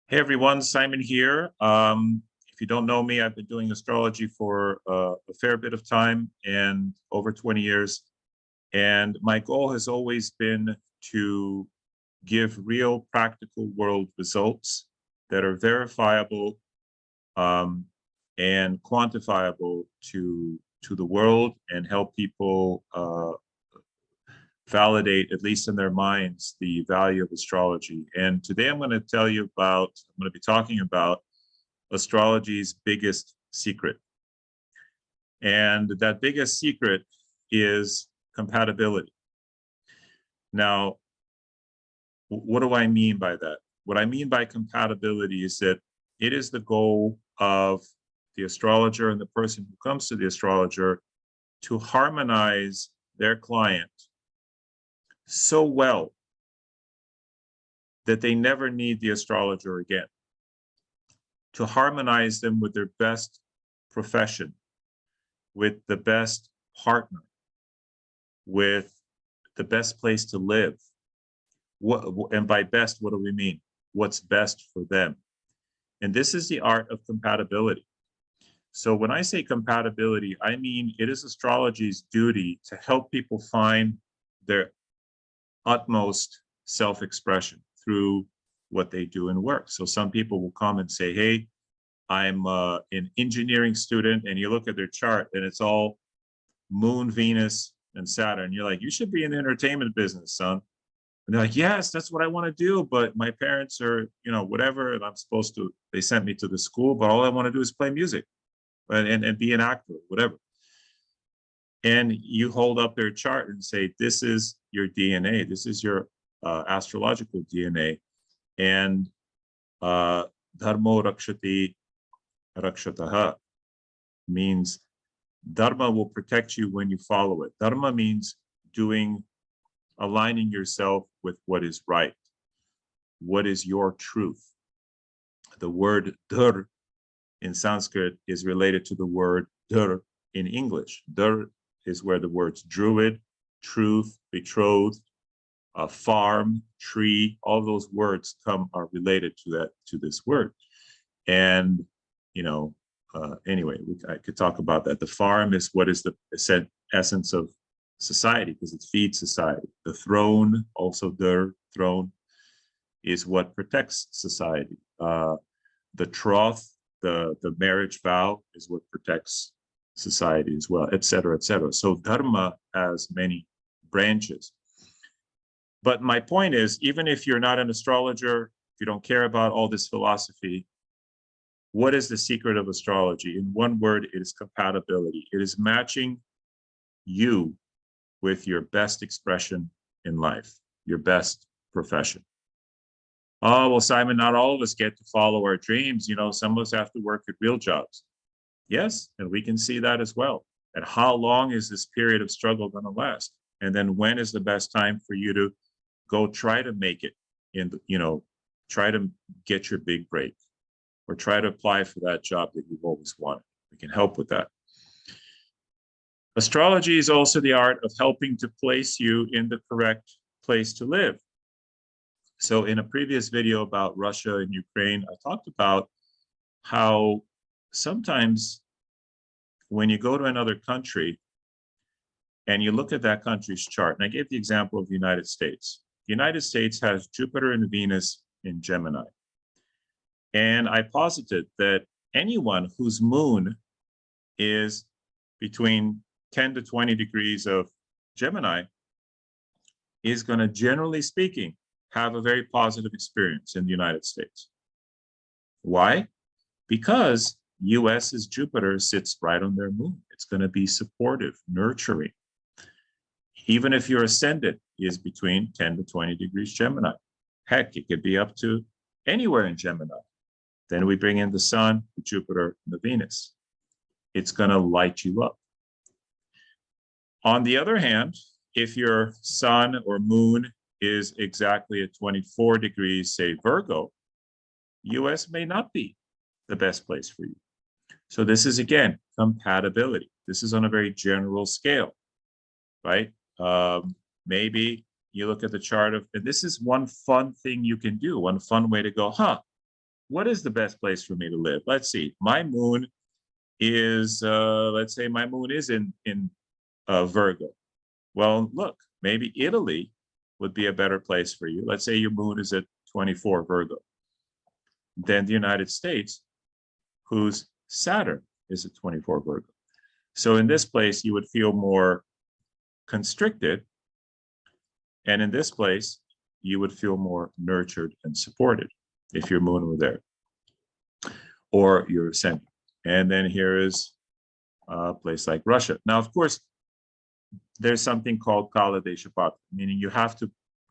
Hey everyone, Simon here. If you don't know me, I've been doing astrology for a fair bit of time and over 20 years. And my goal has always been to give real practical world results that are verifiable um, and quantifiable to the world and help people validate, at least in their minds, the value of astrology. And today I'm going to be talking about astrology's biggest secret. And that biggest secret is compatibility. Now, what do I mean by that? What I mean by compatibility is that it is the goal of the astrologer and the person who comes to the astrologer to harmonize their client so well that they never need the astrologer again, to harmonize them with their best profession, with the best partner, with the best place to live. And by best, what do we mean? What's best for them? And this is the art of compatibility. So when I say compatibility, I mean it is astrology's duty to help people find their utmost self-expression through what they do in work. So some people will come and say, hey, I'm an engineering student, and you look at their chart and it's all Moon, Venus, and Saturn. You're like, you should be in the entertainment business, son. And they're like, yes, that's what I want to do, but my parents are, whatever, and they sent me to the school, but all I want to do is play music and be an actor, whatever. And you hold up their chart and say, this is your DNA, this is your astrological DNA, and dharmo rakshati rakshataha means dharma will protect you when you follow it. Dharma means aligning yourself with what is right, what is your truth. The word dhar in Sanskrit is related to the word dhar in English. Dhar is where the words druid, truth, betrothed, farm, tree, all those words are related to this word. And anyway, I could talk about that. The farm is what is the essence of society, because it feeds society. The throne, also the throne, is what protects society. The troth, the marriage vow, is what protects society as well, et cetera, et cetera. So dharma has many branches. But my point is, even if you're not an astrologer, if you don't care about all this philosophy, what is the secret of astrology? In one word, it is compatibility. It is matching you with your best expression in life, your best profession. Oh, well, Simon, not all of us get to follow our dreams. Some of us have to work at real jobs. Yes, and we can see that as well. And how long is this period of struggle going to last? And then when is the best time for you to go try to make it try to get your big break, or try to apply for that job that you've always wanted? We can help with that. Astrology is also the art of helping to place you in the correct place to live. So in a previous video about Russia and Ukraine, I talked about how sometimes when you go to another country and you look at that country's chart, and I gave the example of the United States. The United States has Jupiter and Venus in Gemini. And I posited that anyone whose moon is between 10 to 20 degrees of Gemini is going to, generally speaking, have a very positive experience in the United States. Why? Because US's Jupiter sits right on their moon. It's going to be supportive, nurturing. Even if your ascendant is between 10 to 20 degrees Gemini. Heck, it could be up to anywhere in Gemini. Then we bring in the sun, the Jupiter, and the Venus. It's going to light you up. On the other hand, if your sun or moon is exactly at 24 degrees, say Virgo, US may not be the best place for you. So this is, again, compatibility. This is on a very general scale, right? Maybe you look at the chart and this is one fun thing you can do, one fun way to go, what is the best place for me to live? Let's see. My moon is, let's say my moon is in Virgo. Well, look, maybe Italy would be a better place for you. Let's say your moon is at 24 Virgo. Then the United States, whose Saturn is at 24 Virgo. So in this place, you would feel more constricted. And in this place, you would feel more nurtured and supported if your moon were there, or your ascendant. And then here is a place like Russia. Now, of course, there's something called Kala Desha Patra, meaning you have to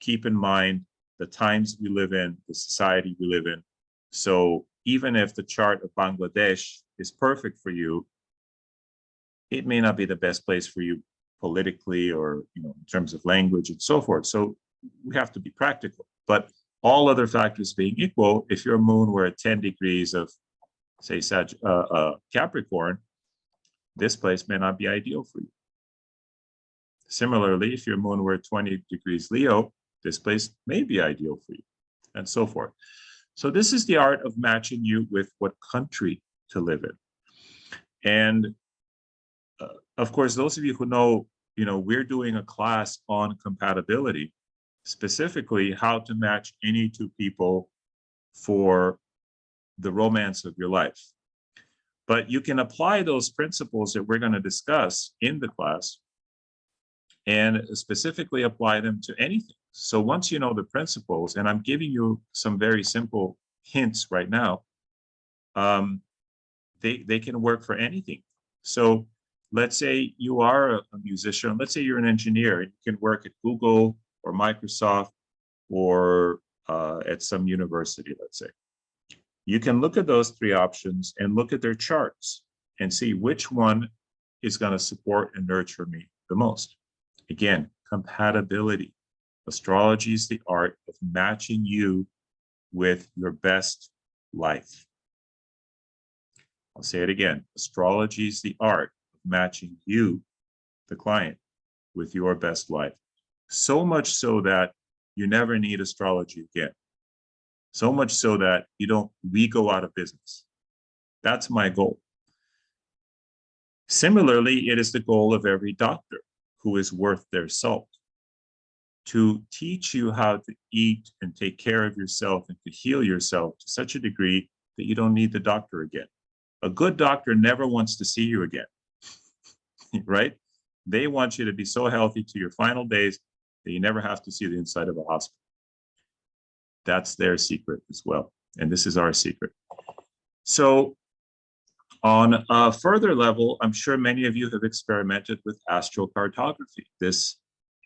keep in mind the times we live in, the society we live in. So even if the chart of Bangladesh is perfect for you, it may not be the best place for you politically or in terms of language and so forth. So we have to be practical. But all other factors being equal, if your moon were at 10 degrees of, say, Capricorn, this place may not be ideal for you. Similarly, if your moon were at 20 degrees Leo, this place may be ideal for you, and so forth. So this is the art of matching you with what country to live in. And of course, those of you who know, we're doing a class on compatibility, specifically how to match any two people for the romance of your life. But you can apply those principles that we're going to discuss in the class and specifically apply them to anything. So once you know the principles, and I'm giving you some very simple hints right now, they can work for anything. So let's say you are a musician, let's say you're an engineer, and you can work at Google or Microsoft or at some university, let's say. You can look at those three options and look at their charts and see which one is going to support and nurture me the most. Again, compatibility. Astrology is the art of matching you with your best life. I'll say it again. Astrology is the art of matching you, the client, with your best life. So much so that you never need astrology again. So much so that we go out of business. That's my goal. Similarly, it is the goal of every doctor who is worth their salt, to teach you how to eat and take care of yourself and to heal yourself to such a degree that you don't need the doctor again. A good doctor never wants to see you again, right? They want you to be so healthy to your final days that you never have to see the inside of a hospital. That's their secret as well. And this is our secret. So on a further level, I'm sure many of you have experimented with astral cartography. This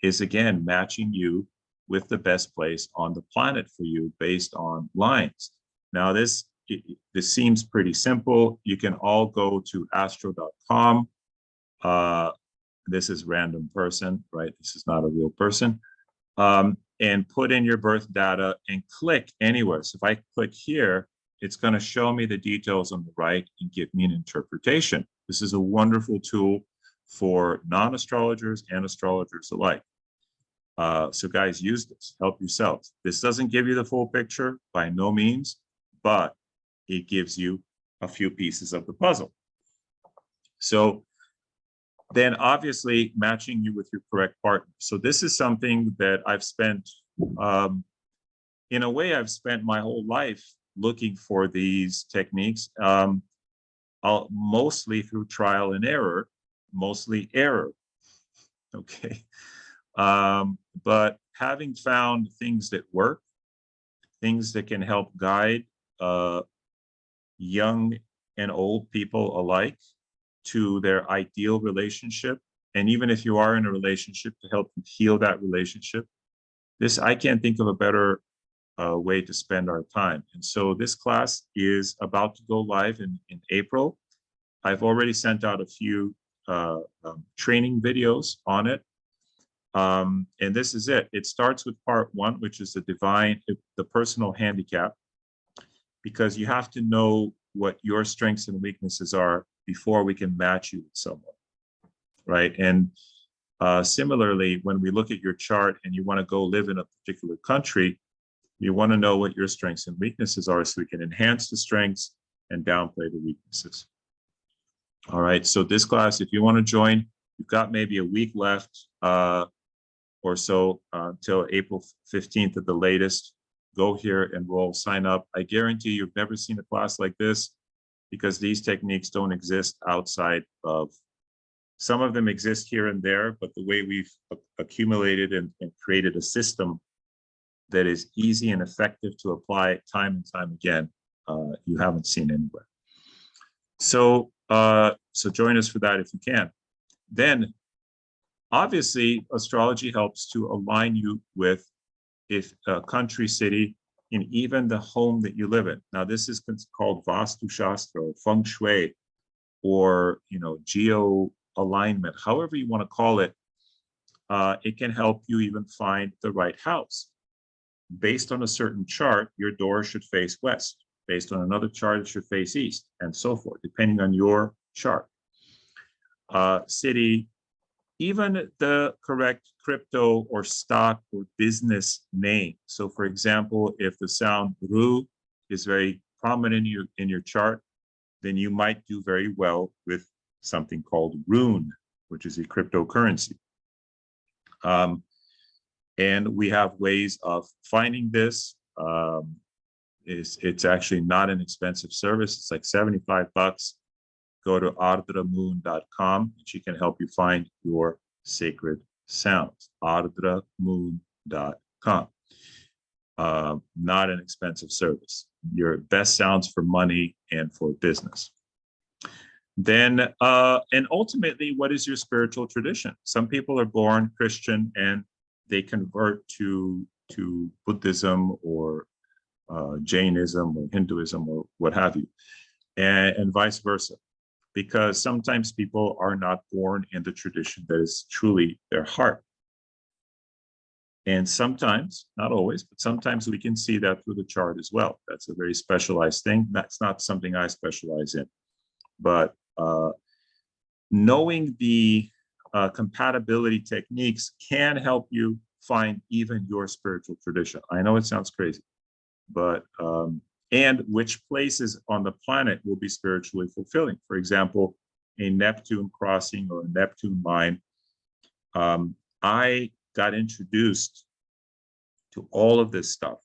is, again, matching you with the best place on the planet for you based on lines. Now, this seems pretty simple. You can all go to astro.com. This is random person, right? This is not a real person. And put in your birth data and click anywhere. So if I click here, it's going to show me the details on the right and give me an interpretation. This is a wonderful tool for non-astrologers and astrologers alike. So guys, use this, help yourselves. This doesn't give you the full picture by no means, but it gives you a few pieces of the puzzle. So then obviously matching you with your correct partner. So this is something that I've spent, in a way, I've spent my whole life looking for these techniques, mostly through trial and error, mostly error, okay? But having found things that work, things that can help guide young and old people alike to their ideal relationship, and even if you are in a relationship, to help you heal that relationship, I can't think of a better way to spend our time. And so this class is about to go live in April. I've already sent out a few training videos on it. And this is it. It starts with part 1, which is the personal handicap, because you have to know what your strengths and weaknesses are before we can match you with someone, right? And similarly, when we look at your chart and you want to go live in a particular country, You want to know what your strengths and weaknesses are so we can enhance the strengths and downplay the weaknesses. All right, so this class, if you want to join, you've got maybe a week left or so until April 15th at the latest. Go here, enroll, sign up. I guarantee you've never seen a class like this because these techniques don't exist outside of, some of them exist here and there, but the way we've accumulated and created a system that is easy and effective to apply time and time again, you haven't seen anywhere. So, so join us for that if you can. Then, obviously, astrology helps to align you with if a country, city, and even the home that you live in. Now, this is called Vastu Shastra, or Feng Shui, or geo alignment, however you want to call it. It can help you even find the right house. Based on a certain chart, your door should face west. Based on another chart, it should face east, and so forth, depending on your chart. City, even the correct crypto or stock or business name. So for example, if the sound Ru is very prominent in your chart, then you might do very well with something called Rune, which is a cryptocurrency. And we have ways of finding this. It's actually not an expensive service. It's like 75 bucks. Go to ardramoon.com and she can help you find your sacred sounds. ardramoon.com. Not an expensive service. Your best sounds for money and for business. Then, and ultimately, what is your spiritual tradition? Some people are born Christian and they convert to Buddhism or Jainism or Hinduism or what have you, and vice versa. Because sometimes people are not born in the tradition that is truly their heart. And sometimes, not always, but sometimes we can see that through the chart as well. That's a very specialized thing. That's not something I specialize in. But knowing the compatibility techniques can help you find even your spiritual tradition. I know it sounds crazy, but and which places on the planet will be spiritually fulfilling. For example, a Neptune crossing or a Neptune line. I got introduced to all of this stuff: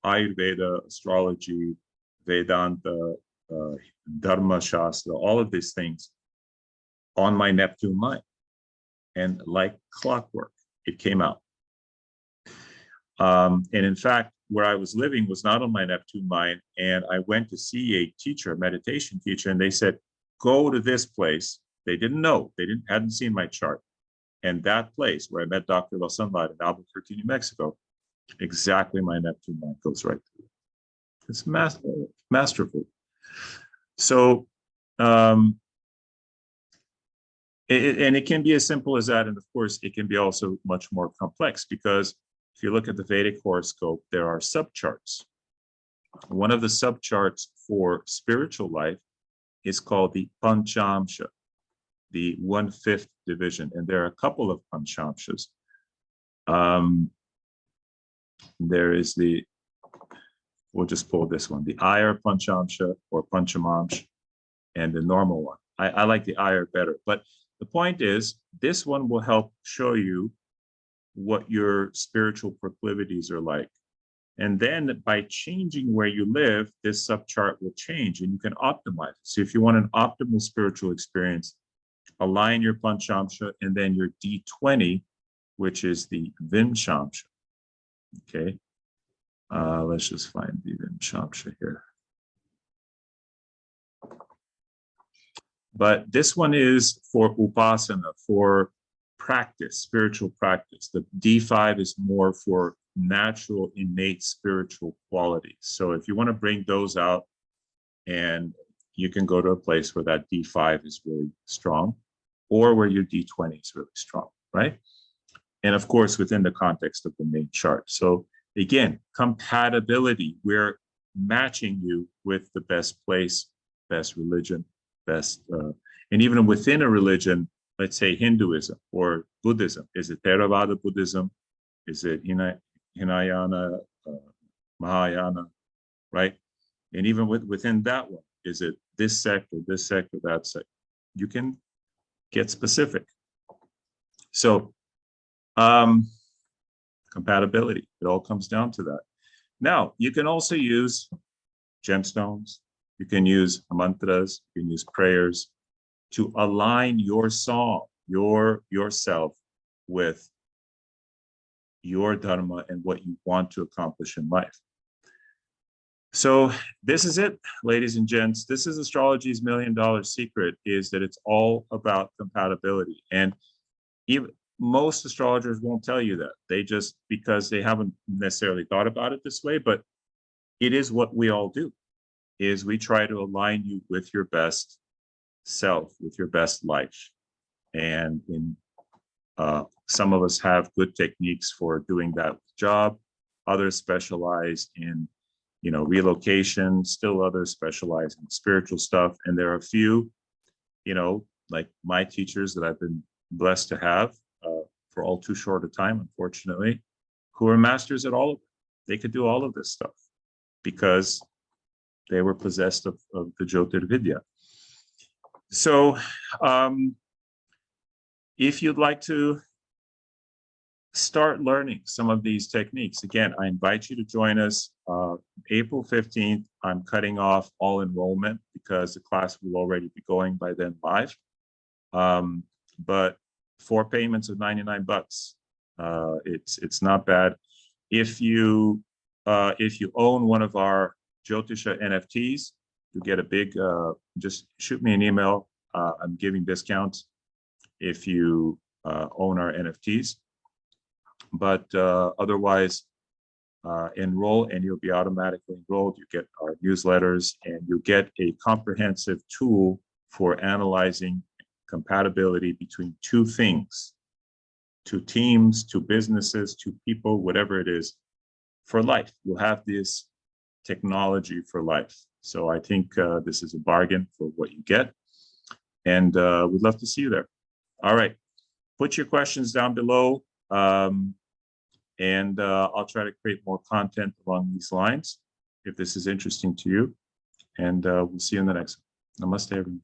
Ayurveda, astrology, Vedanta, Dharma Shastra, all of these things on my Neptune line. And like clockwork, it came out. And in fact, where I was living was not on my Neptune line. And I went to see a teacher, a meditation teacher, and they said, go to this place. They didn't know, hadn't seen my chart. And that place where I met Dr. Lasanvad in Albuquerque, New Mexico, exactly my Neptune line goes right through. It's masterful. So, and it can be as simple as that. And of course, it can be also much more complex because if you look at the Vedic horoscope, there are subcharts. One of the subcharts for spiritual life is called the Panchamsha, the 1/5 division. And there are a couple of Panchamshas. There is we'll just pull this one, the Iyer Panchamsha or Panchamamsha, and the normal one. I like the Iyer better. But the point is, this one will help show you what your spiritual proclivities are like. And then by changing where you live, this subchart will change and you can optimize it. So if you want an optimal spiritual experience, align your Panchamsha and then your D20, which is the Vimshamsha. Okay. Let's just find the Vimshamsha here. But this one is for Upasana, for practice, spiritual practice. The D5 is more for natural, innate spiritual qualities. So if you want to bring those out, and you can go to a place where that D5 is really strong, or where your D20 is really strong, right? And of course, within the context of the main chart. So again, compatibility, we're matching you with the best place, best religion, best, and even within a religion, let's say Hinduism or Buddhism. Is it Theravada Buddhism? Is it Hinayana Mahayana, right? And even within that one, is it this sector, that sector? You can get specific. So compatibility, it all comes down to that. Now, you can also use gemstones, you can use mantras, you can use prayers to align your song, yourself with your dharma and what you want to accomplish in life. So this is it, ladies and gents. This is astrology's $1 million secret, is that it's all about compatibility. And even most astrologers won't tell you that. They just, because they haven't necessarily thought about it this way, but it is what we all do, is we try to align you with your best self, with your best life. And some of us have good techniques for doing that job. Others specialize in, relocation. Still others specialize in spiritual stuff. And there are a few, like my teachers that I've been blessed to have for all too short a time, unfortunately, who are masters at all of it. They could do all of this stuff because they were possessed of the Jyotirvidya. So if you'd like to start learning some of these techniques, again, I invite you to join us. April 15th, I'm cutting off all enrollment because the class will already be going by then live. But 4 payments of $99. It's not bad. If you own one of our Jyotisha NFTs, you get a big, just shoot me an email. I'm giving discounts if you own our NFTs. But otherwise, enroll and you'll be automatically enrolled. You get our newsletters and you get a comprehensive tool for analyzing compatibility between 2 things, 2 teams, 2 businesses, 2 people, whatever it is, for life. You'll have this technology for life. So I think this is a bargain for what you get. And we'd love to see you there. All right. Put your questions down below. And I'll try to create more content along these lines if this is interesting to you. And we'll see you in the next one. Namaste, everyone.